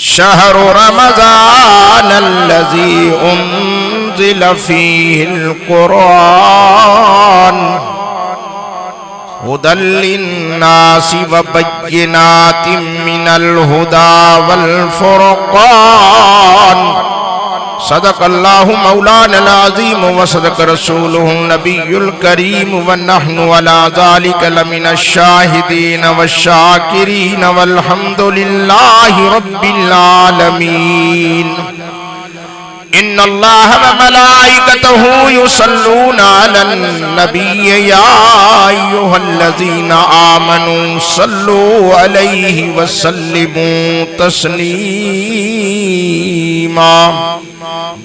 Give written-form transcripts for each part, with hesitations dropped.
शहर रमज़ान अल्लज़ी उन्ज़िल फ़ीहिल क़ुरआन हुदल लिन्नासि व बय्यिनातिम मिनल हुदा वल फ़ुरक़ान। सदक़ल्लाहु मौलानल अज़ीम व सदक़ रसूलुहुन नबियुल करीम व नहनु अला ज़ालिका लमिनश शाहिदीन वश्शाकिरीन वल्हम्दुलिल्लाहि रब्बिल आलमीन। इन्नल्लाह व मलाइकतहु युसल्लूना अलन नबी या अय्युहल्लज़ीना आमनू सल्लू अलैहि व सल्लिमू तस्लीमा।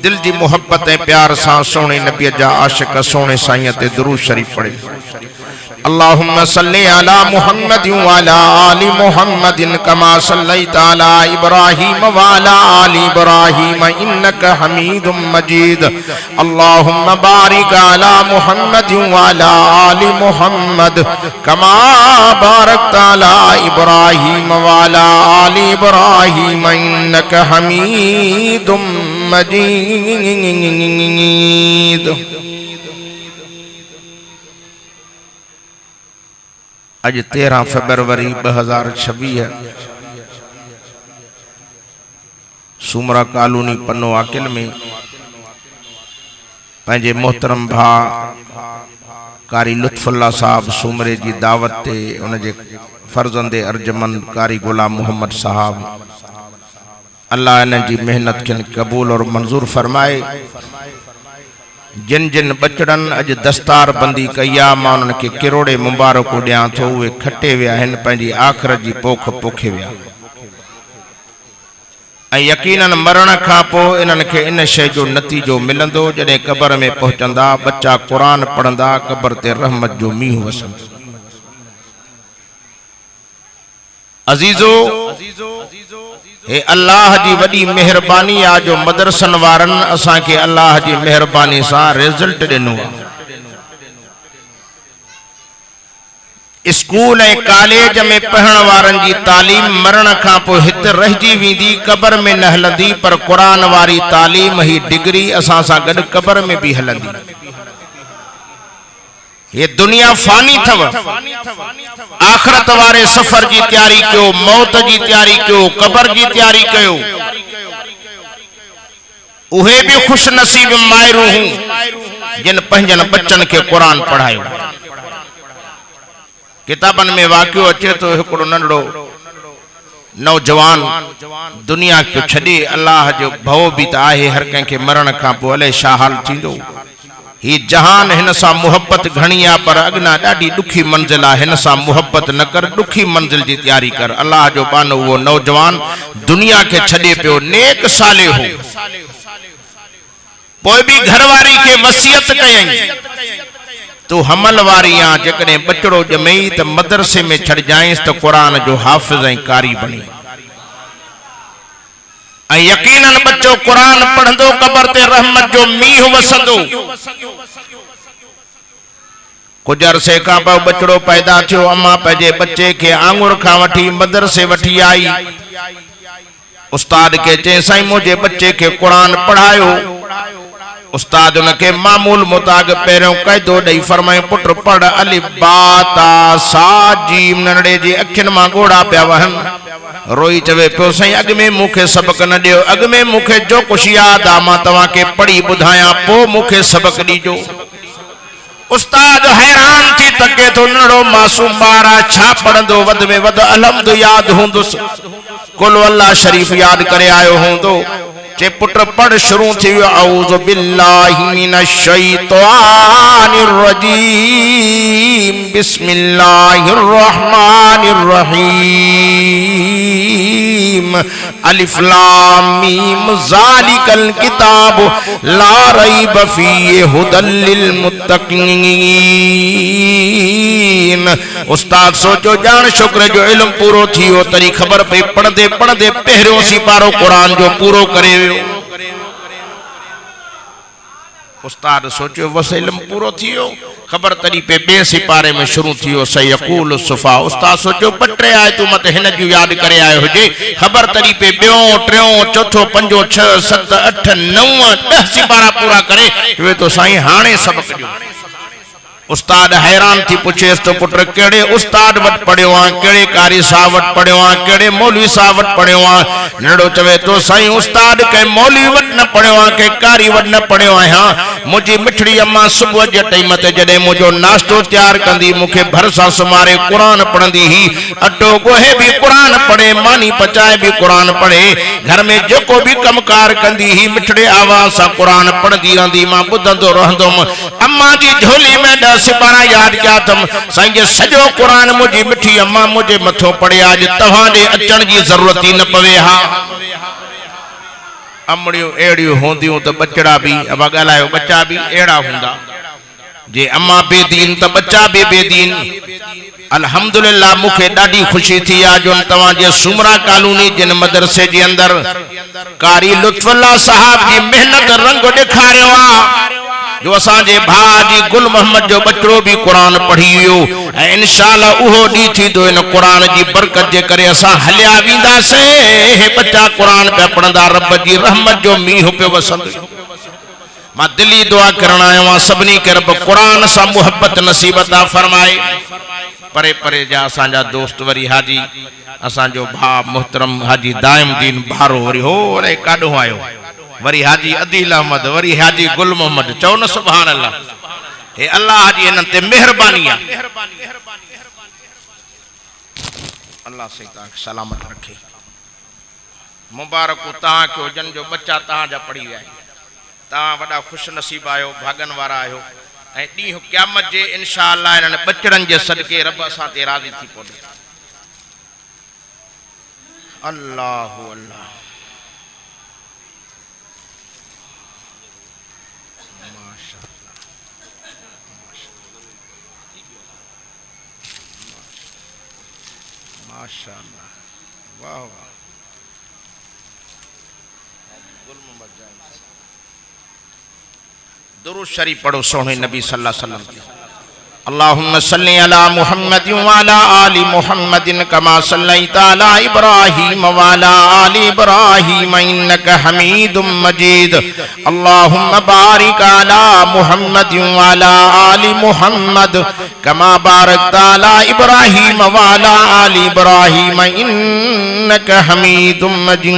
दिल जी मोहब्बत प्यार सा सोने नबी जा आशिक सोने साईं ते दुरूद शरीफ पढ़े। अल्लाहुम्मा सल्लि अला मुहम्मद व अला आलि मुहम्मदिन कमा सल्लैता अला इब्राहीम व अला आलि इब्राहीम इन्नका हमीदुम मजीद। अल्लाहुम्मा बारिक अला मुहम्मद व अला आलि मुहम्मद कमा बारकता अला इब्राहीम व अला आलि इब्राहीम इन्नका हमीदुम मजीद। आज 13 फरवरी 2026 सुमरा कॉलोनी पन्नो आकिल में पंहिंजे मोहतरम भा कारी लुत्फुल्ला साहब सुमरे जी दावत ते उनजे फर्जंदे अर्जमंद कारी गुलाम मोहम्मद साहब अल्लाह इन जी मेहनत के कबूल और मंजूर फरमाए। जिन जिन बचड़न अज दस्तार बंदी कई आ मां उन्हनि खे किरोड़े मुबारकूं ॾियां थो। उहे खटे विया आहिनि, पंहिंजी आख़िरत जी पोख पोखे विया ऐं यकीनन मरण खां पोइ इन्हनि खे इन शइ जो नतीजो मिलंदो जॾहिं क़बर में पहुचंदा, बच्चा क़ुरान पढ़ंदा, क़बर ते रहमत जो मींहुं वसंदो। अजीजो हे अल्लाह जी वडी मेहरबानी आ जो मदरसन वारन असा के अल्लाह जी मेहरबानी सा रिजल्ट दिनो। स्कूल ए कॉलेज में पढ़ण वारन जी तालीम मरण खां पोइ हित रहजी वींदी, कबर में न हलंदी, पर कुरान वारी तालीम ही डिग्री असा सा गड कबर में भी हलंदी। ये दुनिया फानी थव, आखिरत वारे सफर की तैयारी कयो, मौत की तैयारी कयो, कबर की तैयारी कयो। उहे भी खुश नसीब मायरू हूं जिन पंजन बच्चन के कुरान पढ़ायो। किताबन में वाक़ियो अचे तो हिकड़ो नंढड़ो नौजवान दुनिया को छॾे, अल्लाह जो भव भी त आहे हर कंहिंखे मरण खां पोइ अलाए छा हाल थींदो। ही जहान हिन सा मोहब्बत घणी आ, पर अगना ॾाढी ॾुखी मंजिल आ। हिन सा मोहब्बत न कर, ॾुखी मंजिल जी तैयारी कर। अल्लाह जो बानो वो नौजवान दुनिया के छॾे पियो, नेक साले हो, पोइ भी घरवारी के वसियत कयई तू हमल वारी आ, जेकॾहिं बचड़ो ॼमई त मदरसे में छॾजांइसि त क़ुरान जो हाफ़िज़ ऐं कारी बणी। ऐं यकीनन बच्चो कुरान पढ़ंदो, कबर ते रहमत जो मींहुं वसंदो। कुछ अरसे खां पोइ बचड़ो पैदा थियो, अम्मा पंहिंजे बच्चे खे आंगुर खां वठी मदरसे वठी आई। उस्ताद के चई साईं मुंहिंजे बच्चे खे कुरान पढ़ायो। उस्ताद उनके मामूल मुताबिक पहिरियों क़ाइदो ॾेई फरमाए, पुट पढ़ अलिफ बा ता सा जीम। नंढड़े जी अखियुनि मां ॻोढ़ा पिया वहनि। रोई चवे पियो साईं अॻ में मूंखे सबक न ॾियो, अॻ में मूंखे जो कुछ याद आ मां तव्हांखे पढ़ी ॿुधायां, पोइ मूंखे सबक ॾिजो। उस्ताद हैरान थी तके थो, नंढड़ो मासूम ॿार आहे, छा पढ़ंदो? वध में वध अलहम्द याद हूंदुसि, कुल अल्लाह शरीफ याद करे आयो हूंदो। चे पुट पढ़ शुरू थी वियो, औज़ु बिल्लाहि मिनश शैतानिर रजीम, बिस्मिल्लाहिर रहमानिर रहीम, अलिफ लाम मीम, ज़ालिकल किताब ला रैब फीहि हुदल लिल मुत्तक़ीन। उस्ताद सोचो जान शुक्र जो इल्म पूरो थियो, तरी खबर पई पढ़दे पढ़दे पहिरियों सी पारो कुरान जो पूरो करे। उस्ताद सोचियो बस इल्म पूरो थियो, खबर तरी पे बे सिपारे में शुरू थियो सयकूल सुफा उस्ताद सोचो पटरे आए तू मत हिन जो याद करे आयो हुजे खबर तरी पे बियो ट्रियो चौथो पंजो 6 7 8 9 10 सिपारा पूरा करे वे तो साईं हाणे सबक जो उस्ताद हैरान थी पूछेस तो पुत्र केड़े उस्ताद वट पढ़ियो आ केड़े कारी साहब वट पढ़ियो आ केड़े मौलवी साहब वट पढ़ियो आ नड़ो चवे तो साईं उस्ताद के मौलवी वट न पढ़ियो आ के कारी वट न पढ़ियो आ हां मुजी मिठड़ी अम्मा सुबह जे टाइम ते जडे मुजो नाश्तो तैयार कंदी मुखे भरसा सुमारे कुरान पढ़ंदी ही अटो गोहे भी कुरान पढ़े मानी पचाए भी कुरान पढ़े घर में जेको भी कमकार कंदी ही मिठड़े आवाज सा कुरान पढ़दी रहंदी मां बुधंदो रहंदम अम्मा जी झोली में सिपारा याद क्या तुम साईं सजो कुरान मुझी मिठी अम्मा मुझे मथो पड़े आज तव्हां दे अचण जी जरूरत ही न पवे हा अमड़ियों एड़ियों होंदियों तो बचड़ा भी अब गलायो बच्चा भी एड़ा हुंदा जे अम्मा बेदीन तो बच्चा भी बेदीन अल्हम्दुलिल्लाह मुखे डाडी खुशी थी आ जो तवां जे सुमरा कॉलोनी जिन मदरसे जे अंदर कारी लुत्फुल्लाह साहब जी मेहनत रंग दिखारियो आ जो असांजे भाउ जी गुल मोहम्मद जो बचड़ो भी कुरान पढ़ी वियो ऐं इंशाअल्लाह उहो ॾींहुं थींदो इन कुरान जी बरकत जे करे असां हलिया वेंदासीं हे बच्चा कुरान पिया पढ़ंदा रब जी रहमत जो मींहुं पियो वसंदो मां दिली दुआ करण आयो आहियां सभिनी खे रब कुरान सां मुहबत नसीब अता फरमाए परे परे जा असांजा दोस्त वरी हाजी असांजो भाउ मोहतरम हाजी दाइमुद्दीन भारो वरी हो रे काॾो आयो वरी हाजी अदील अहमद वरी हाजी गुल मोहम्मद चओ न सुभान अल्लाह हे अल्लाह जी इन्हनि ते मेहरबानी आहे अल्लाह से तव्हां सलामत रखे मुबारक तव्हां खे जन जो बच्चा तव्हां जा पढ़ी विया तव्हां वॾा खुश नसीब आहियो भागन वारा आहियो ऐं ॾींहुं क़यामत जे इंशाअल्लाह इन्हनि बचड़नि जे सदके रब असां ते राज़ी थी पवंदो अल्लाह अल्लाह माशाअल्लाह वाह वाह दुरूद शरीफ पढ़ो सोने नबी सल्लल्लाहु अलैहि वसल्लम अल्लाहुम्मा सल्ली अला मुहम्मद व अला आलि मुहम्मद कमा सल्लैता अला इब्राहीम व अला आलि इब्राहीम इन्नका हमीदुम मजीद अल्लाहुम्मा बारिक अला मुहम्मद व अला आलि मुहम्मद कमा बारकता अला इब्राहीम व अला आलि इब्राहीम इन्नका हमीदुम मजीद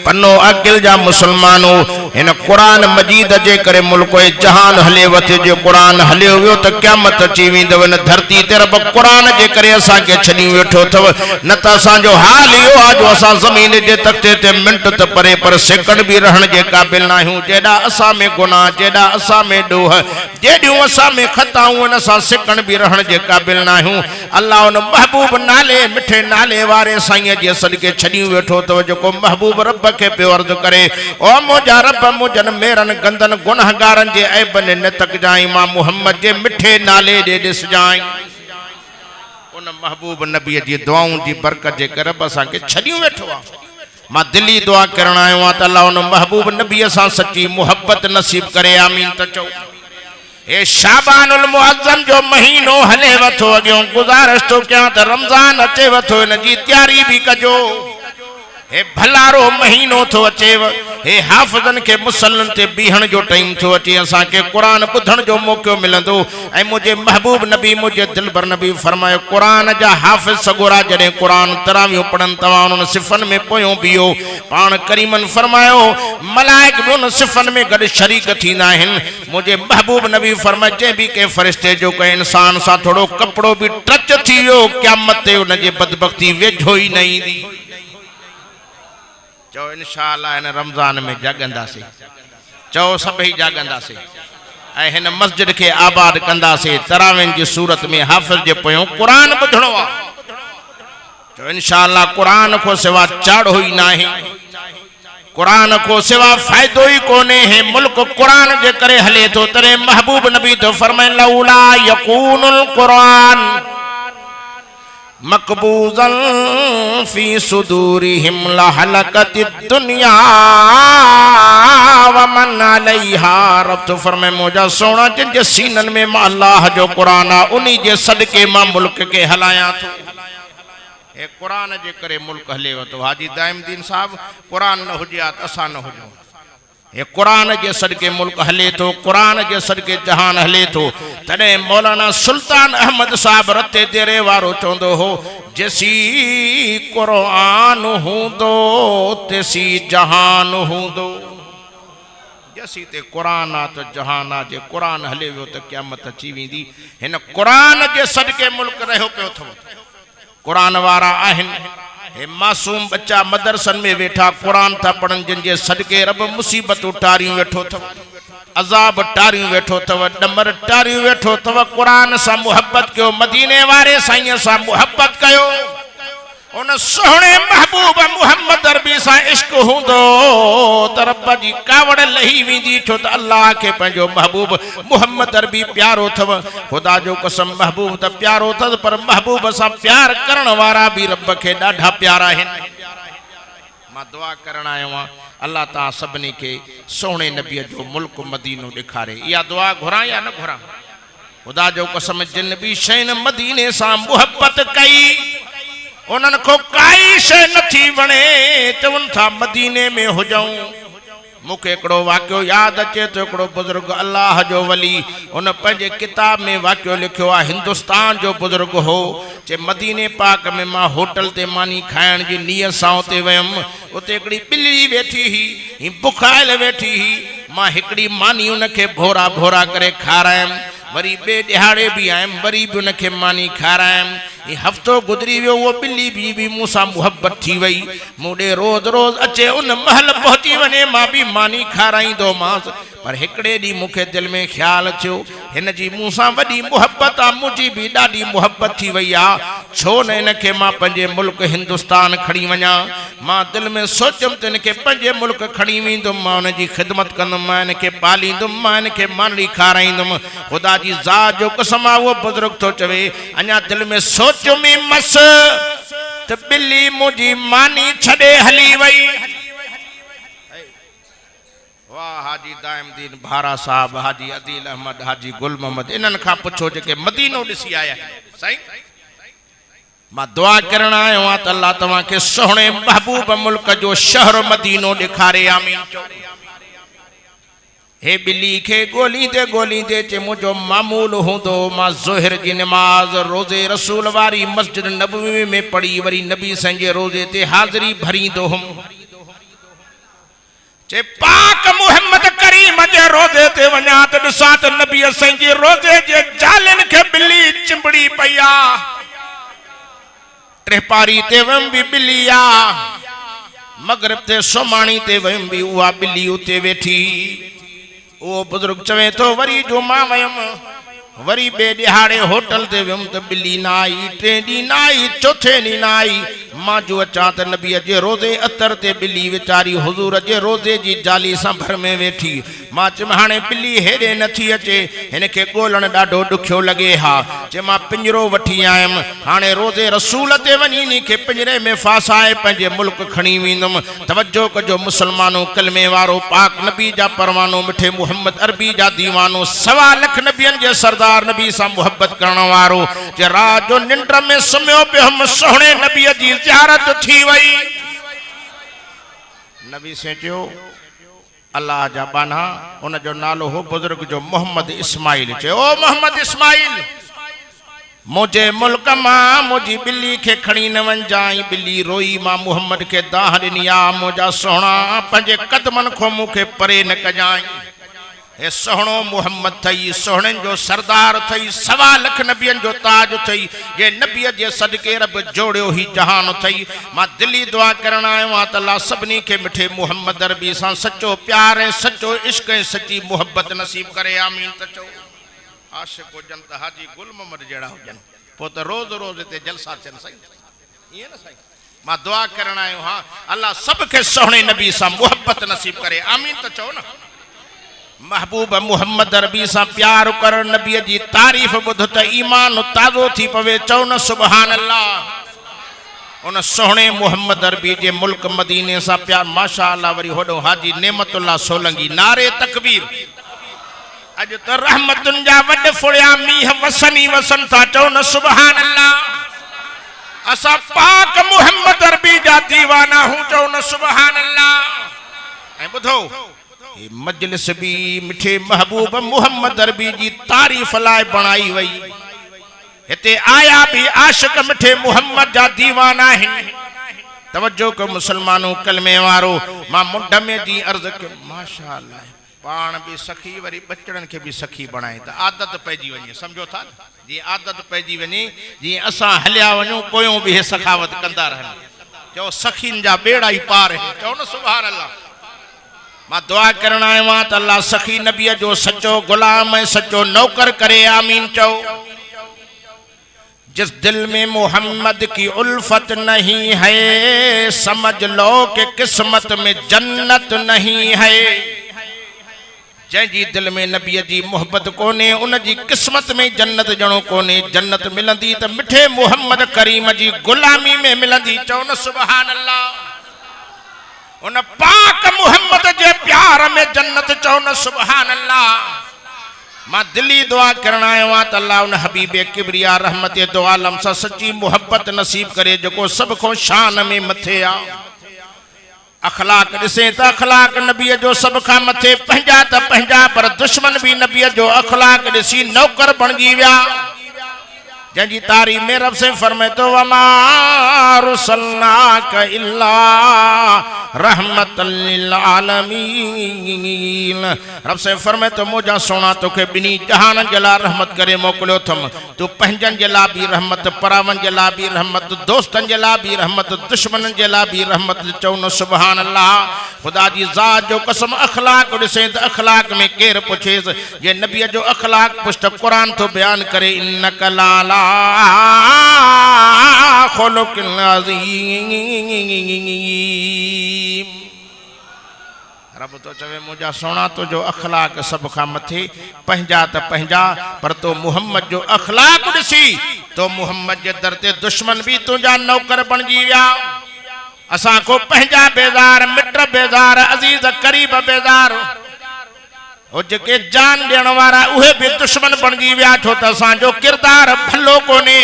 पन्नो अकिल जा मुसलमानों इन कुरान मजीद जे करे मुल्क जहान हले वथे जो कुरान हलियो वियो त क़यामत अची वेंदव इन धरती ते रब कुरान जे करे असां के छडी वेठो थव न त असां जो हाल इहो आ जो असां ज़मीन जे तख्ते ते मिंट त परे पर सेकंड भी रहण जे क़ाबिल न आहियूं जेड़ा असां में गुनाह जेड़ा असां में ॾोह जेड़ियूं असां में खताऊं इन असां सेकंड भी रहण जे क़ाबिल न आहियूं अल्लाह उन महबूब नाले मिठे नाले वारे साईं जे सदके छडी वेठो थव जेको महबूब रब के पे अर्ज करे ओ मुजा रब मुजन मेरन गंदन गुनाहगारन जे ऐबन न तक जाई मां मोहम्मद जे मिठे नाले दे दिस जाई उन महबूब नबी जी दुआऊं जी बरकत जे करे असां के छडियो वेठो आ मां दिली दुआ करण आयो आ त अल्लाह उन महबूब नबी असां सच्ची मोहब्बत नसीब करे आमीन त चओ ए शाबानुल मुअज्जम जो महीनो हले वथो अॻियों गुज़ारिश तो क्या त रमजान अचे वथो इन जी तैयारी भी कजो हे भलारो महीनो थो अचेव हे हाफ़िज़न के मुसल्लन ते बीहण जो टाइम थो अचे असां के कुरान ॿुधण जो मौक़ो मिलंदो ऐं मुझे महबूब नबी मुझे दिलबर नबी फरमायो कुरान जा हाफ़िज़ सगोरा जॾहिं कुरान तरावियूं पढ़नि तव्हां उन्हनि सिफ़नि में पोयों बीहो पाण करीमन फरमायो मलाइक भी उन सिफ़नि में गॾु शरीक थींदा आहिनि मुझे महबूब नबी फरमाए जंहिं भी के फरिश्ते जो कोई इंसान सां थोड़ो कपिड़ो भी टच थी वियो क़यामत ते उन जी बदबख्ती वेझो ई न ईंदी चो इंशाअल्लाह इन रमजान में जागंदासीं चो सभई जागंदासीं ऐं हिन मस्जिद के आबाद कंदासीं तरावीन जी सूरत में हाफ़िज़ जे पोयों कुरान ॿुधणो आहे चो इंशाअल्लाह कुरान को सिवा चाढ़ो ही नाहे कुरान को सिवा फायदो ही कोने है मुल्क कुरान जे करे हले तो तरे महबूब नबी तो फरमाए लौला यकूनुल कुरान मकबूजन फी सुदूरिहिम लहलकत दुनिया व मन अलैहा। रब तो फरमाए मुझा सोना जिन जे सीनन में मां अल्लाह जो कुरान आ उन्हीं जे सदके मां मुल्क के हलाया थो। ए कुरान जे करे मुल्क हले तो हाजी दाइमदीन साहब कुरान न हुजिया त असां न हुजूं। ये कुरान के सदके मुल्क हले तो, कुरान के सदके जहान हले तो। तने मौलाना सुल्तान अहमद साहब रते देरे वारो चोंदो हो जैसी कुरान हूंदो तेसी जहान हूंदो। जैसी ते कुरान आ तो जहान आ। जे कुरान हले वियो तो क़यामत अची वेंदी। हिन कुरान के सदके मुल्क रहियो पियो थो। कुरान वारा आहिन हे मासूम बच्चा मदरसन में वेठा कुरान था पढ़न जिनके सदके रब मुसीबत टारियूं वेठो थव, अजाब टारियूं वेठो थव, डमर टारियूं वेठो थव। कुरान सां मुहब्बत कयो, मदीने वारे साईं सां मुहब्बत कयो। उन सोहणे महबूब मुहम्मद अरबी सां इश्क हूंदो त रब जी कावड़ लही वेंदी। छो त अल्लाह के पंहिंजो महबूब मुहम्मद अरबी प्यारो थव। खुदा जो कसम महबूब त प्यारो अथसि पर महबूब सां प्यार करण वारा भी रब के ॾाढा प्यारा आहिनि। मां दुआ करण आयो आहियां अल्लाह ताला सभिनी के सोहणे नबीअ जो मुल्क मदीनो ॾेखारे। इहा दुआ घुरां या न घुरां? खुदा जो कसम जिन भी शइ मदीने सां मुहब्बत कई उन्हनि को काई शइ नथी वणे चवनि था मदीने में हुजऊं। मूंखे हिकिड़ो वाक़ियो यादि अचे तो। हिकिड़ो बुज़ुर्ग अल्लाह जो वली उन पंहिंजे किताब में वाक़ियो लिखियो आहे। हिंदुस्तान जो बुज़ुर्ग हो चे मदीने पाक में मां होटल ते मानी खाइण जी नियत सां उते वियुमि। उते हिकिड़ी ॿिली वेठी ही बुखायल वेठी ही। मां हिकिड़ी मानी उनखे भोरा भोरा करे खारायमि। वरी बे दिहाड़े भी आयमि वरी भी उनखे मानी खारायमि। हफ्तो गुजरी वियो वो बिल्ली भी मूंसां मुहब्बत थी वई। मूंडे रोज रोज अचे उन महल पहुची वने मां भी मानी खाराईंदो मांस। पर हिकड़े डी मूंखे दिल में ख्याल थियो हिन जी मूंसां वडी मुहब्बत आ, मुंहिंजी भी ॾाढी मुहब्बत थी वई आ। छो न इनखे मां पंहिंजे मुल्क हिंदुस्तान खणी वञा। मां दिल में सोचियमि त इनखे पंहिंजे मुल्क खणी वेंदुमि। मां उनजी ख़िदमत कंदुमि, मां इनखे पालींदुमि, मां इनखे मानी खाराईंदुमि। ख़ुदा जी ज़ात जो कसम आहे उहो बुज़ुर्ग थो चवे अञा दिल में सोचियमि मस त ॿिली मुंहिंजी मानी छॾे हली वई। वाह हाजी दाइमदीन भारा साहब, हाजी अदील अहमद, हाजी गुल मोहम्मद, इन्हनि खां पुछो जेके मदीनो ॾिसी आया साईं। मां दुआ करण आयो आहियां त अल्लाह तव्हां खे सोहणे महबूब मुल्क जो शहर मदीनो ॾेखारे। आमीन चओ। हे ॿिली खे ॻोल्हींदे चे मुंहिंजो मामूल हूंदो मां ज़ोहर जी नमाज़ रोज़े रसूल वारी मस्जिद नबवी में पढ़ी वरी नबी संजे रोज़े ते हाज़िरी भरींदो हुम। चे पाक मुहम्मद करीम जे रोज़े ते वञा त ॾिसां त नबी संजे रोज़े जे जालिन खे ॿिली चिंबड़ी पई आ। टेपारी ते वयम भी ॿिली आ, मगरिब ते सोमाणी ते वयम भी उहा ॿिली उते वेठी। वो बुजुर्ग चवे तो वरी जो मां वयम वरी बे दिहाड़े होटल ते वयम त ॿिली ना आई, टे ॾींहं ना आई, चौथे ॾींहं ना आई। मां जो अचां त नबीअ जे रोज़े अतर ते ॿिली वीचारी हुज़ूर जे रोज़े जी जाली सां भर में वेठी। मां चयमि हाणे ॿिली हेॾे नथी अचे, हिनखे ॻोल्हण ॾाढो ॾुखियो लॻे हा। चए मां पिंजरो वठी आयमि, हाणे रोज़े रसूल ते वञी इनखे पिंजरे में फासाए पंहिंजे मुल्क खणी वेंदुमि। तवज्जो कजो मुसलमानो, कलमे वारो पाक नबी जा परवानो, मिठे मुहम्मद अरबी जा दीवानो, 1.25 लख नबियनि जे सरदार नबी सां मुहब्बत करण वारो जे रात जो निंड में सुम्हियो पियो हम सोहणे नबीअ जी ज़ियारत थी वई। नबी से चयो अल्लाह जा बाना, उन जो नालो हो बुजुर्ग जो मोहम्मद इस्माइल। चयो ओ मोहम्मद इस्माइल, मुझे मुल्क मां मुझी ॿिली खे खणी न वञजाई। ॿिली रोई, मां मुहम्मद के दाह ॾिनी आ, मुंहिंजा सोहणा पंहिंजे कदमनि खां मूंखे परे न कजाई। हे सोहणो मुहम्मद थई, सोहणनि जो सरदार थई, 1.25 लख नबियनि जो ताज थई, जे नबीअ जे सदके रब जोड़ियो ही जहान थई। मां दिली दुआ करण आयो आहियां त अल्लाह सभिनी खे मिठे मुहम्मद अरबी सां सचो प्यार ऐं सचो इश्क ऐं सची मुहब्बत नसीब करे। आमीन त चओ। आशिक हुजनि त हाजी गुल मोहम्मद जहिड़ा हुजनि, पोइ त रोज़ रोज़ हिते जलसा थियनि साईं, ईअं न साईं। मां दुआ करण आयो आहियां अल्लाह सभ खे सोहणे नबी सां मुहब्बत नसीब करे। आमीन त चओ न। महबूब मुहम्मद अरबी से प्यार कर नबी जी तारीफ बुध त ईमान ताज़ो थी पवे चौन सुभान अल्लाह। उन सोहणे मुहम्मद अरबी जे मुल्क मदीने से प्यार माशा अल्लाह। वरी होडो हाजी नेमतुल्लाह सोलंगी नारे तकबीर। अज तो रहमतुन जा वड फुड़िया मीह वसनी वसन था चौन सुभान अल्लाह। असा पाक मुहम्मद अरबी जा दीवाना हूं चौन सुभान अल्लाह। ऐ बुधो ये मजलिस भी मिठे महबूब मुहम्मद अरबी जी तारीफ लाए बनाई वई। हिते आया भी आशिक मिठे मुहम्मद जा दीवाना है। तवज्जो को मुसलमानों कलमे वारो मां मुंड में जी अर्ज के माशाअल्लाह पान भी सखी वरी बचड़न के भी सखी बनाए त आदत पैजी वने। समझो था जी आदत पैजी वने जी असा हलिया वणो कोयो भी सखावत कंदा रहन जो सखीन जा बेड़ा ही पार है चो न सुभान अल्लाह। मां दुआ करना है वहां त अल्लाह सखी नबी जो सच्चो गुलाम है सच्चो नौकर करे आमीन चो। जिस दिल में मोहम्मद की उल्फत नहीं है समझ लो कि किस्मत में जन्नत नहीं है। जैजी दिल में नबी जी मोहब्बत कोने उन जी किस्मत में जन्नत जणो कोने। जन्नत मिलंदी त मिठे मोहम्मद करीम जी गुलामी में मिलंदी चो न सुभान अल्लाह। उन पाक मोहम्मद जे प्यार में जन्नत चो न सुभान अल्लाह। मां दिली दुआ करना है वहां त अल्लाह उन हबीबे किबरिया रहमत दो आलम सा सच्ची मोहब्बत नसीब करे जो सब को शान में मथे आ। अखलाक दिसे त अखलाक नबी जो सब का मथे पंजा त पंजा पर दुश्मन भी नबी जो अखलाक दिसी नौकर बनगी व्या। जंजी तारी में रब से फरमाए तो वमा रुसलनाक इल्ला रहमतल लिल आलमीन। रब से फरमाए तो मुझा सोना तोखे बिनी जहान जला रहमत करे मोकलियो थम। तू पंजन जला भी रहमत परावन जला भी रहमत दोस्तन जला भी रहमत दुश्मनन जला भी रहमत चौन सुभान अल्लाह। खुदा जी ज़ात जो कसम अखलाक दिसे त अखलाक में केर पुछेस जे नबी जो अखलाक पुष्ट कुरान तो बयान करे इन्नक लाला खुलुकिल अज़ीम। रब तो चवे मुझा सोना तो जो अखलाक सब का मथे पंजा त पंजा पर तो मुहम्मद जो अखलाक दिसी तो मुहम्मद जे दर ते दुश्मन भी तुझा नौकर बन जी व्या। असा को पंजा बेजार मित्र बेजार अजीज करीब बेजार ओ जके जान देण वारा उहे भी दुश्मन बन जी व्या छो त असा जो किरदार भलो कोने।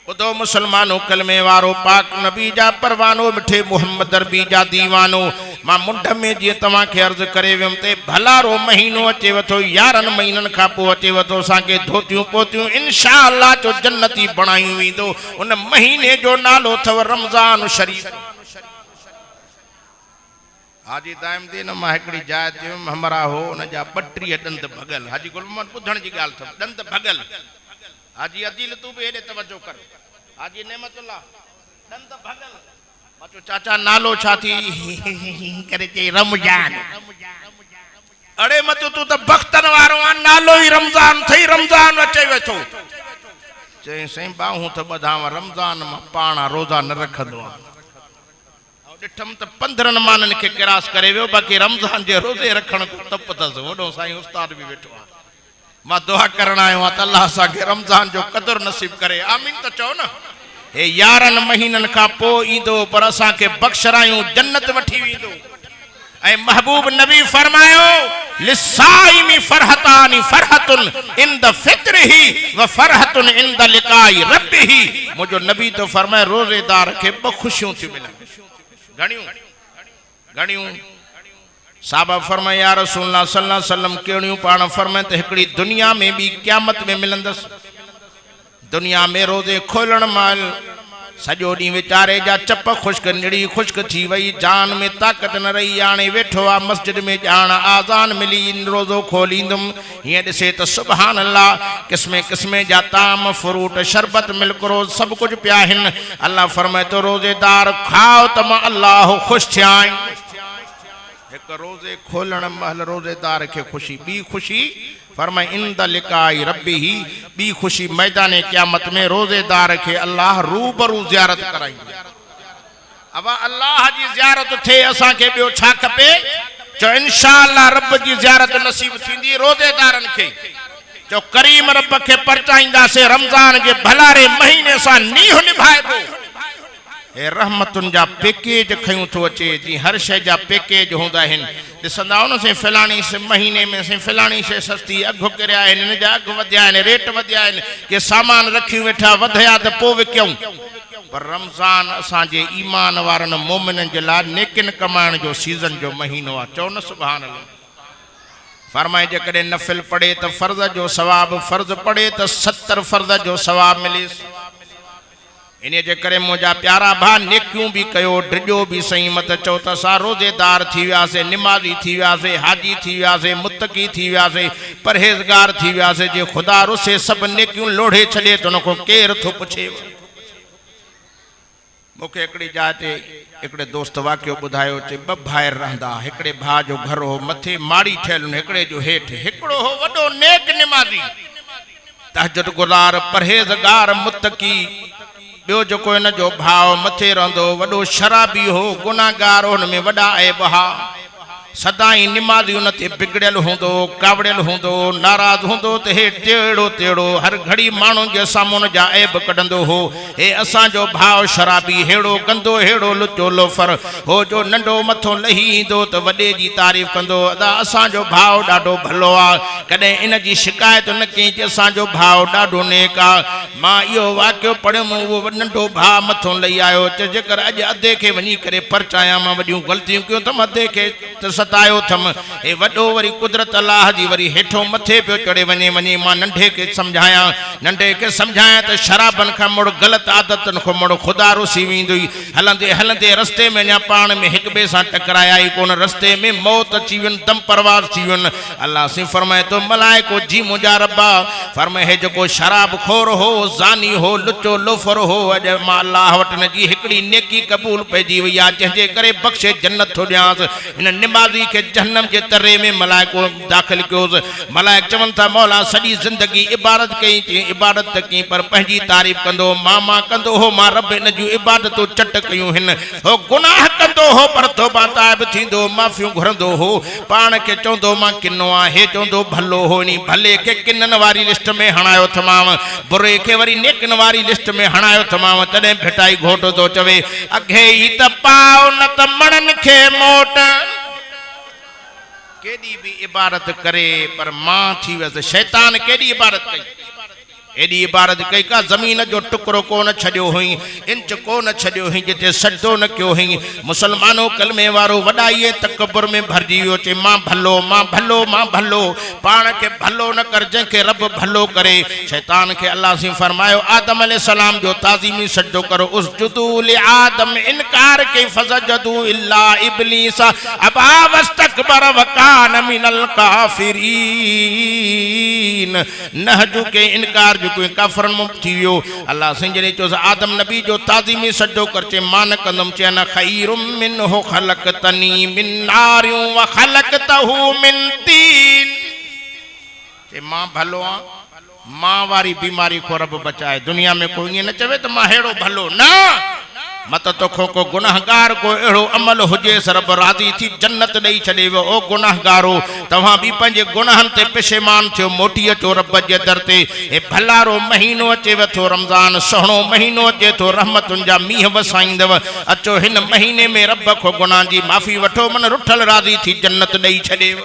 बुधो मुसलमानों कलमे वारो पाक नबी जा परवानो मिठे मुहम्मद अरबी जा दीवानो। मां मुंड में जी तवा के अर्ज करे वम ते भलारो महीनो अचे वथो 11 महीनन का पो अचे वथो सा के धोतियूं पोतियूं इंशाअल्लाह जो जन्नती बनायूं विंदो। उन महीने जो नालो थव रमजान शरीफ। हाजी दाइम दिन मां एकड़ी जाय ते हमरा हो उन जा 32 दंद भगल। हाजी गुलमन बुधण जी गाल थव दंद भगल। हाजी अदील तू भी हेडे तवज्जो कर। हाजी नेमतुल्लाह दंद भगल मतो चाचा नालो छाती करे चे रमजान। अरे मतो तू तो बख्तन वारो आ नालो ही रमजान थई रमजान अचे वेठो चे सही बाहू तो बधाव रमजान में पाणा रोजा न रखदो। डिठम त 15 मानन के किरास करे वियो बाकी रमजान जे रोजे रखण को तप तस वडो साईं उस्ताद भी वेठो आ। मां दुआ करना आयो त अल्लाह सा के रमजान जो कदर नसीब करे आमीन त चो न। ए 11 महीनन का पो ईंदो पर असा के बख्शरायूं जन्नत वठी विंदो। ए महबूब नबी फरमायो लिसाइमी फरहतानी फरहतुन इंद फित्रही व फरहतुन इंद लिकाई रब्बिही। मुजो नबी तो फरमाए रोजेदार के ब खुशियों थी मिले घणियों घणियों। साहबा फरमाए या रसूलुल्लाह सल्लल्लाहु अलैहि वसल्लम केड़ियों पाण फरमाए त हिकड़ी दुनिया में भी क़यामत में मिलंदस। दुनिया में रोजे खोलण माल सजो डी विचारे जा चप खुश्क निड़ी खुश्क थी वई जान में ताकत न रही आने वेठो आ मस्जिद में जान आजान मिली रोजो खोलींदुम ये दिसे तो सुभान अल्लाह किस्मे किस्मे जा ताम फ्रूट शरबत मिल्क रोज सब कुछ पिया हिन। अल्लाह फरमाए तो रोजेदार खाओ तम अल्लाह खुश थिया। एक रोजे खोलण महल रोजेदार के खुशी बी खुशी फरमाए इंद लिकाई रब्बी ही बी खुशी मैदान क़यामत में रोजेदार के अल्लाह रूबरू ज़ियारत कराई। अब अल्लाह जी ज़ियारत थे असा के बियो छा खपे जो इंशाअल्लाह रब जी ज़ियारत नसीब थींदी रोज़ेदारन के जो करीम रब के परचाईंदा से रमजान के भलारे महीने सा नीह निभाइबो ए रहमतुन जा पैकेज खयूं तो अचे जी हर शय जा पैकेज होंदा हन दिसंदा उन से फलानी से महीने में से फलानी से सस्ती अघ किरिया आहिनि इन जा अघ वधिया आहिनि रेट वधिया आहिनि के सामान रखी वेठा वधिया त पो विकियूं पर रमजान असांजे ईमान वारन मोमिनन जे लाइ नेकिन कमाइण जो सीज़न जो महीनो आहे चओ न सुभान अल्लाह फरमाए जेकॾहिं नफ़िल पढ़े त फ़र्ज़ जो सवाब फ़र्ज़ पढ़े त 70 फ़र्ज़ जो सवाब मिलेसि इन जे करे मुंहिंजा प्यारा भाउ नेकियूं बि कयो ड्रिजो बि सही मत चओ त असां रोज़ेदार थी वियासीं निमाज़ी थी वियासीं हाजी थी वियासीं मुतक़ी थी वियासीं परहेज़गार थी वियासीं जे ख़ुदा रुसे सभु नेकियूं लोढ़े छॾे त उन खां केरु थो पुछे मूंखे हिकिड़ी जाइ ते हिकिड़े दोस्त वाक़ियो ॿुधायो चए ॿ भाइर रहंदा हिकिड़े भाउ जो घर हो मथे माड़ी ठहियल हिकिड़े जो हेठि हिकिड़ो हो वॾो नेक निमाज़ी तहज्जुद गुज़ार परहेज़गार मुतक़ी ॿियो जेको इन जो भाउ मथे रहंदो वॾो शराबी हो गुनाहगार हुन में वॾा ऐब हा सदाई निमाज़ी उन ते बिगड़ियल हूंदो कावड़ियल हूंदो नाराज़ हूंदो त हे टेड़ो टेड़ो हर घड़ी माण्हुनि जे साम्हूं जा ऐब कढंदो हो हे असांजो भाउ शराबी हेड़ो गंदो हेड़ो लुचो लोफर हो जो नंढो मथो लही ईंदो त वॾे जी तारीफ़ कंदो अदा असांजो भाउ ॾाढो भलो आहे कॾहिं इन जी शिकायत न कई कि असांजो भाउ ॾाढो नेक आहे मां इहो वाक़ियो पढ़ियुमि उहो नंढो भाउ मथो लही आयो चए जेकर अॼु अधे खे वञी करे परचायां मां वॾियूं ग़लतियूं कयूं त अधे खे सतायो थम ए वॾो वरी कुदरत अल्लाह जी वरी हेठों मथे पियो चढ़े वञे मां नंढे खे सम्झायां त शराबन खां मुड़ ग़लति आदतन खां मुड़ ख़ुदा रुसी वेंदी हलंदे हलंदे रस्ते में अञा पाण में हिक ॿिए सां टकराया ई कोन रस्ते में मौत अची वयुनि दम परवाज़ थी वयुनि अल्लाह से फरमाए तो मलाइको जी मुंहिंजा रब्बा फरमाए हे जेको शराब खोर हो ज़ानी हो लुचो लोफर हो अॼु मां अल्लाह वटि न जी हिकिड़ी नेकी क़बूल पइजी वई आहे जंहिंजे करे बख़्शे जन्नत थो ॾियांसि हिन निमाज़ी के जहन्नम के तरे में मलाइको दाखिल कयोसि मलाइक चवनि था मौला सॼी ज़िंदगी इबादत कई इबादत कई पर पंहिंजी तारीफ़ कंदो मां कंदो हो मां रब इन जूं इबादतूं चट कयूं हिन हो गुनाह कंदो हो पर तौबा ताइब थींदो माफ़ियूं घुरंदो हो पाण खे चवंदो मां किनो आहे हे चवंदो भलो हो नी भले खे किननि वारी लिस्ट में हणायो थमांव बुरे खे वरी नेकनि वारी लिस्ट में हणायो थमांव तॾहिं भिटाई घोट थो चवे अघे ई त पाओ न त मणनि खे मोट केडी भी इबादत करे पर मां थी वस शैतान केडी इबादत कई एडी इबादत कई का जमीन जो टुकड़ो कोन छड़ियो हुई इंच कोन छड़ियो हुई जिते सजदो न कयो हुई मुसलमानों कलमे वारो वडाई तकबर में भरजी वियो चे मां भलो पाण के भलो न कर जंहिंखे रब भलो करे शैतान के अल्लाह से फरमायो आदम अलैहिस्सलाम जो ताज़ीमी सजदो करो उसजुदू लि आदम इनकार के फसजदू इल्ला इब्लीस अबा वस्तकबर वकान मिनल काफिरीन नहजु के इनकार कोई काफरन मुक्त थी वियो अल्लाह सिंजने चो आदम नबी जो ताज़ीमी सजदो करचे मान कंदम चे न खैरुम मिनहु खलकतनी मिन नारियु व खलकतहु मिन तीन चे मां भलो आ मां वारी बीमारी को रब बचाए दुनिया में कोई न चवे तो मां हेड़ो भलो ना मत तोखो को गुनाहगार को एड़ो अमल हुजे रब राज़ी थी जन्नत दई छडे वो ओ गुनाहगारो तवा भी पंजे गुनाहन ते पेशेमान थियो मोटी अचो रब जे दर ते ए भलारो महीनो अचे वथो रमजान सुहिणो महीनो अचे तो रहमतुन जा मीह वसाईंदव अचो हिन महीने में रब को गुनाह जी माफ़ी वठो मन रुठल राज़ी थी जन्नत दई छडे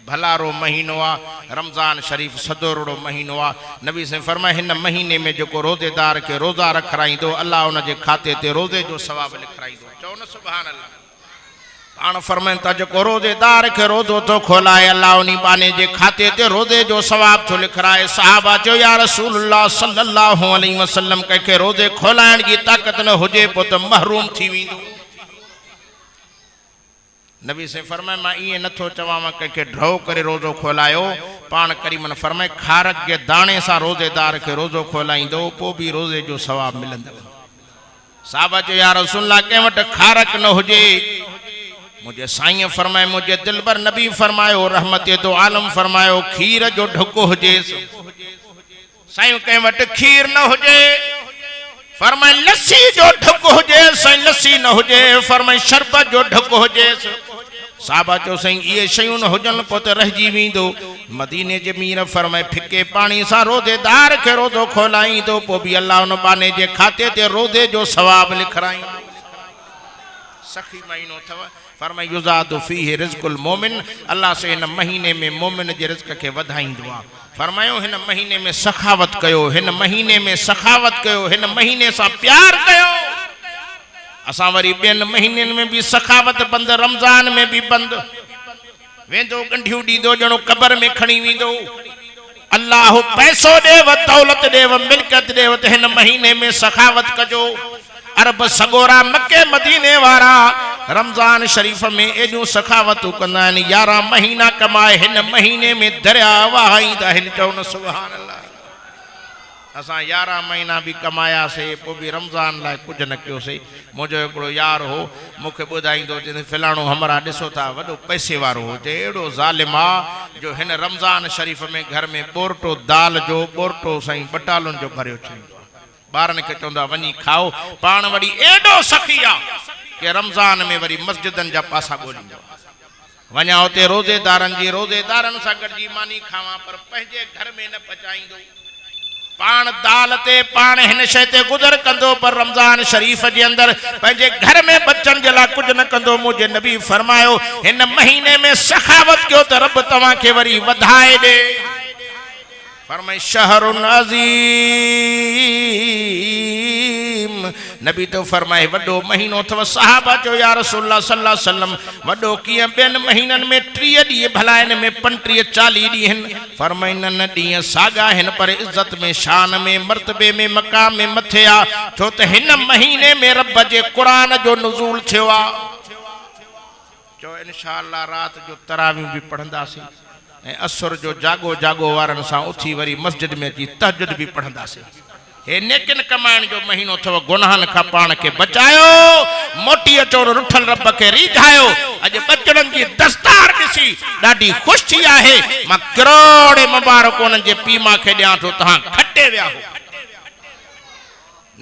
भलारो महीनो आ रमजान शरीफ सदोरड़ो महीनो आ नबी से फरमाए हिन महीने में जो रोजेदार के रोजा रखराइंदो अल्लाह उन जे खाते ते रोजे जो सवाब लिखराइंदो चओ न सुभान अल्लाह पाण फरमाइन था जो रोजेदार के रोजो तो खोलाए अल्लाह उनी बाने जे खाते ते रोजे जो सवाब तो लिखराए सहाबा जो या रसूलुल्लाह सल्लल्लाहु अलैहि वसल्लम के रोजे खोलाइण की ताकत न होजे पो तो महरूम थी विंदो नबी से फरमाए मां ये नथो चवां के ड्रॉ करे रोजो खोलायो पान करीमन फरमाए खारक के दाणे सा रोजेदार के रोजो खोलाइंदो पो भी रोजे जो सवाब मिलंदो साहबा जो या रसूलुल्लाह के वट खारक न होजे मुझे साईं फरमाए मुझे दिलबर नबी फरमायो रहमत दो आलम फरमायो खीर जो ढको होजे साईं के वट खीर न होजे फरमाए लस्सी जो ढको होजे साईं लस्सी न होजे फरमाए शरबत जो ढको होजे साहबा चो सही ये शयूं न हुजन पोत रहिजी वेंदो मदीने जे मीर फरमाए फिके पानी सा रोज़ेदार के रोज़ो खोलाईंदो पो भी अल्लाह उन बाने जे खाते ते रोज़े जो सवाब लिखराईंदो सखी महीनो थव फरमाए युज़ादु फीहि रिज़्कुल मोमिन अल्लाह से इन महीने में मोमिन जे रिज़्क के वधाईंदो आ फरमायो हिन महीने में सखावत कयो हिन महीने में सखावत कयो हिन महीने सा प्यार कयो असां वरी ॿियनि महीननि में भी सखावत बंद रमज़ान में भी बंद वेंदो गंढियूं ॾींदो ॼणो क़बर में खणी वेंदो अल्लाह पैसो ॾेव दौलत ॾेव मिल्कियत ॾेव त हिन महीने में सखावत कजो अरब सगोरा मक्के मदीने वारा रमज़ान शरीफ में एॾियूं सखावतूं कंदा आहिनि 11 महीना कमाए हिन महीने में दरिया वहाईंदा आहिनि चओ न सुभान अल्लाह असां 11 महीना भी कमायासीं पोइ भी रमज़ान लाइ कुझु न कयोसीं मुंहिंजो हिकिड़ो यार हो मूंखे ॿुधाईंदो चवंदो फलाणो हमरा ॾिसो था वॾो पैसे वारो हो चए अहिड़ो ज़ालिम आहे जो हिन रमज़ान शरीफ में घर में बोरटो दाल जो बोरटो साईं बटालुनि जो भरियो छॾींदो ॿारनि खे चवंदो आहे वञी खाओ पाण वरी एॾो सखी आहे कि रमज़ान में वरी मस्जिदनि जा पासा ॻोल्हींदो वञा उते रोज़ेदारनि सां गॾिजी मानी खावां पर पंहिंजे घर में न पचाईंदो पाण दाल ते पाण हिन शइ ते गुज़र कंदो पर रमज़ान शरीफ जे अंदर पंहिंजे घर में बच्चन जे लाइ कुझु न कंदो मुंहिंजे नबी फरमायो हिन महीने में सखावत कयो त रब तव्हांखे वरी वधाए ॾे फरमाए शहरुन अज़ीम नबी तो फरमाए वॾो महीनो अथव साहबा चयो या रसूलल्लाह सल्लल्लाहु अलैहि वसल्लम वॾो कीअं ॿियनि महीननि में 30 ॾींहं भला आहिनि में 35 40 ॾींहं आहिनि फरमाए न ॾींहं साॻा आहिनि पर इज़त में शान में मर्तबे में मक़ाम में मथे आहे छो त हिन महीने में रब जे क़ुरान जो नुज़ूल थियो आहे चो इंशाअल्लाह रात जो तरावी भी पढ़ंदासीं असर जो जागो जागो वारन सां उथी वरी मस्जिद में अची तहज्जुद भी पढ़ंदासीं हे नेकिन कमाइण जो महीनो अथव गुनाहन खां पाण खे बचायो मोटी अचो रुठल रब खे रीझायो अॼु बचड़नि जी दस्तार ॾिसी ॾाढी ख़ुशि थी आहे मां करोड़े मुबारक उन्हनि जे पीउ मां खे ॾियां थो तव्हां खटे विया हो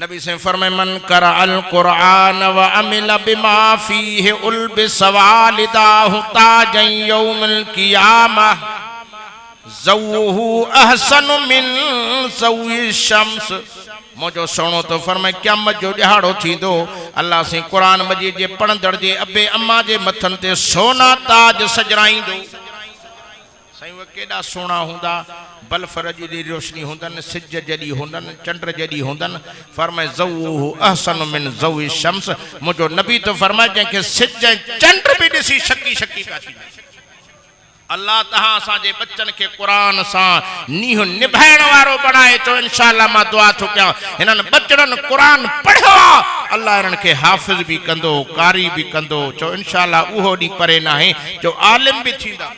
नबी से फरमाए मन करा अल कुरान व अमिल बिमा फीहि उल्बिस वालिदाहु ताज यौमिल क़ियामह ज़ौहु अहसन मिन ज़ौइ शम्स मोजो सोनो तो फरमाए क़यामत जो ॾिहाड़ो थींदो अल्लाह से कुरान मजीद जे पढ़ंदड़ जे अबे अम्मा जे मथन ते सोना ताज सजराईंदो साईं उहे केॾा सुहिणा हूंदा बल्ब जी रोशनी हुंदन सिज जॾी हुंदन चंद्र जॾी हुंदन फरमाए ज़ौहु अहसन मिन ज़ौइ शम्स मुझो नबी तो फरमाए जंहिंखे सिज चंद्र भी ॾिसी शकी शकी पिया थी अल्लाह तहां असांजे बच्चन के कुरान सां नीह निभाइण वारो बणाए तो इंशाअल्लाह मां दुआ थो कयां हिननि बच्चन कुरान पढ़ियो अल्लाह हिननि खे हाफ़िज़ भी कंदो कारी भी कंदो चो इंशाअल्लाह उहो ॾींहुं परे न आहे जो आलिम भी थींदा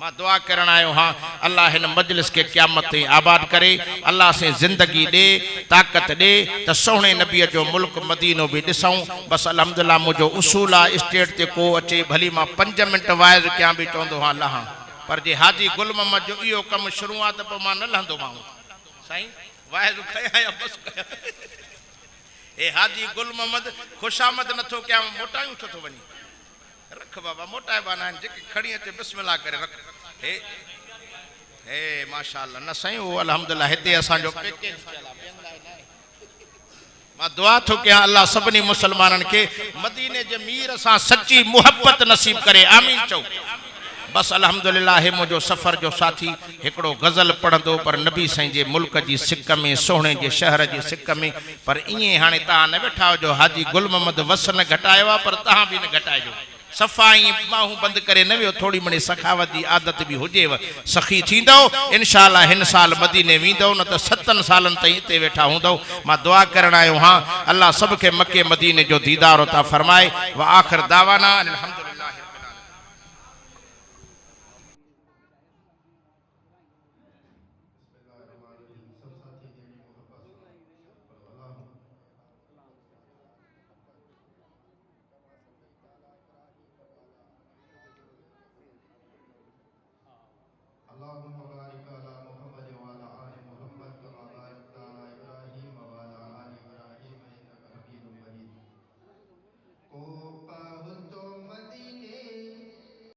मां दुआ करण आयो हाँ अल्लाह हिन मजलिस के क़यामत ताईं आबाद करे अल्लाह से जिंदगी दे ताकत दे त सोहणे नबीअ जो मुल्क मदीनो भी ॾिसूं बस अल्हम्दुलिल्लाह मुझो उसूल आहे स्टेट ते को अचे भली मां 5 मिनट वाइज कयां भी चवंदो हाँ लहां पर जे हाजी गुल मोहम्मद जो इहो कम शुरू आहे त पोइ मां न लहंदो मां साईं वाइज कया या बस कया ए हाजी गुल मोहम्मद खुशामद नथो कयां मोटायूं छो थो वञी रख बाबा मोटा बाना जेके खड़ी अचे बिस्मिल्लाह करे रख हे हे माशाअल्लाह न साईं वो अल्हम्दुलिल्लाह हिते असांजो पैकेज मां दुआ थो कयां अल्लाह सभिनी मुसलमाननि खे मदीने जे मीर सां सच्ची मुहब्बत नसीब करे आमीन चओ बस अल्हम्दुलिल्लाह हे मुझो सफ़र जो साथी हिकिड़ो गज़ल पढ़ंदो पर नबी साईं जे मुल्क जी सिक में सोहणे जे शहर जी सिक में पर ईअं हाणे तव्हां न वेठा हुजो हाजी गुल मोहम्मद वस न घटायो आहे पर तव्हां बि न घटाइजो सफ़ाई बाहूं बंद करे न वियो थोड़ी मणी सखावत की आदत भी हुजेव सखी थींदो इंशाअल्लाह हिन साल मदीने वींदो न त 7 सालन ताईं हिते वेठा हूंदो मां दुआ करण आयो हाँ अल्लाह सब के मक्के मदीने जो दीदार अता फरमाए व आखिर दावाना अल्हम्दुलिल्लाह।